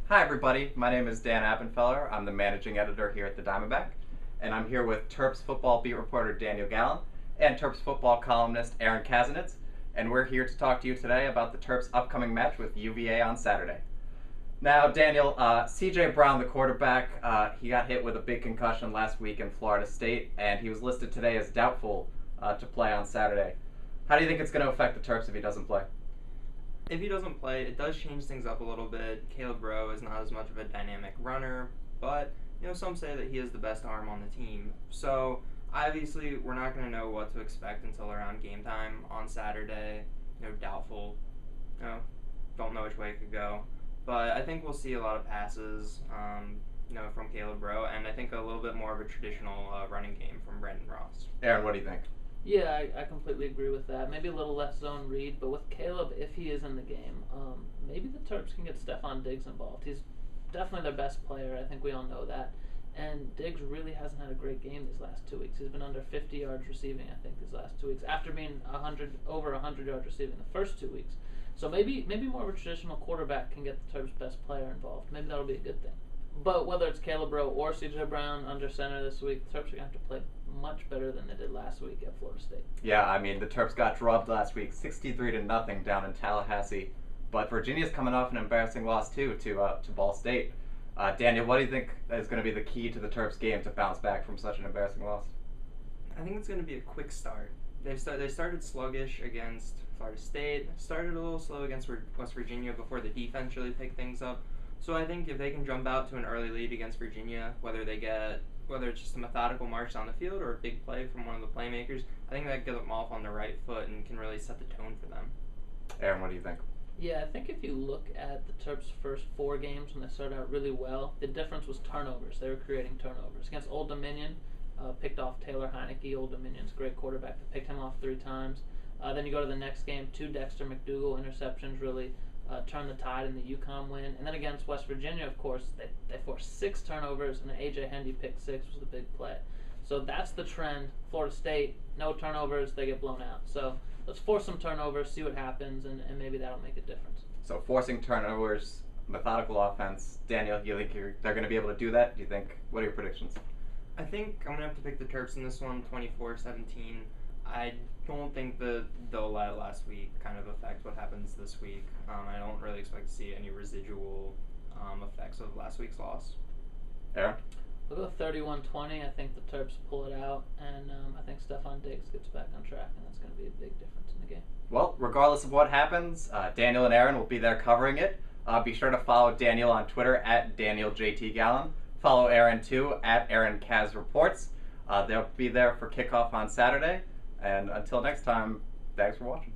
Hi everybody, my name is Dan Appenfeller. I'm the managing editor here at the Diamondback, and I'm here with Terps football beat reporter Daniel Gallen and Terps football columnist Aaron Kazanitz, and we're here to talk to you today about the Terps' upcoming match with UVA on Saturday. Now, Daniel, CJ Brown, the quarterback, he got hit with a big concussion last week in Florida State, and he was listed today as doubtful to play on Saturday. How do you think it's going to affect the Terps if he doesn't play? If he doesn't play, it does change things up a little bit. Caleb Rowe is not as much of a dynamic runner, but some say that he is the best arm on the team. So obviously, we're not going to know what to expect until around game time on Saturday. Doubtful. Don't know which way it could go, but I think we'll see a lot of passes. From Caleb Rowe, and I think a little bit more of a traditional running game from Brandon Ross. Aaron, what do you think? Yeah, I completely agree with that. Maybe a little less zone read, but with Caleb, if he is in the game, maybe the Terps can get Stefon Diggs involved. He's definitely their best player. I think we all know that. And Diggs really hasn't had a great game these last 2 weeks. He's been under 50 yards receiving, I think, these last 2 weeks, after being over 100 yards receiving the first 2 weeks. So maybe more of a traditional quarterback can get the Terps' best player involved. Maybe that'll be a good thing. But whether it's Caleb Rowe or CJ Brown under center this week, the Terps are going to have to play much better than they did last week at Florida State. Yeah, I mean, the Terps got drubbed last week, 63-0 down in Tallahassee. But Virginia's coming off an embarrassing loss, too, to Ball State. Daniel, what do you think is going to be the key to the Terps game to bounce back from such an embarrassing loss? I think it's going to be a quick start. They started sluggish against Florida State, started a little slow against West Virginia before the defense really picked things up. So I think if they can jump out to an early lead against Virginia, whether it's just a methodical march down the field or a big play from one of the playmakers, I think that gets them off on the right foot and can really set the tone for them. Aaron, what do you think? Yeah, I think if you look at the Terps' first 4 games when they started out really well, the difference was turnovers. They were creating turnovers. Against Old Dominion, picked off Taylor Heineke. Old Dominion's a great quarterback. They picked him off 3 times. Then you go to the next game, 2 Dexter McDougal interceptions really turned the tide in the UConn win. And then against West Virginia, of course, they forced 6 turnovers, and an A.J. Hendy pick 6 was the big play. So that's the trend. Florida State, no turnovers, they get blown out. So let's force some turnovers, see what happens, and maybe that'll make a difference. So forcing turnovers, methodical offense. Daniel, you think they're going to be able to do that? Do you think? What are your predictions? I think I'm going to have to pick the Terps in this one, 24-17. I don't think they'll let last week kind of affect what happens this week. I don't really expect to see any residual effects of last week's loss. Aaron? We'll go 31-20. I think the Terps pull it out, and I think Stefon Diggs gets back on track, and that's going to be a big difference in the game. Well, regardless of what happens, Daniel and Aaron will be there covering it. Be sure to follow Daniel on Twitter at DanielJTGallen. Follow Aaron, too, at AaronKazReports. They'll be there for kickoff on Saturday. And until next time, thanks for watching.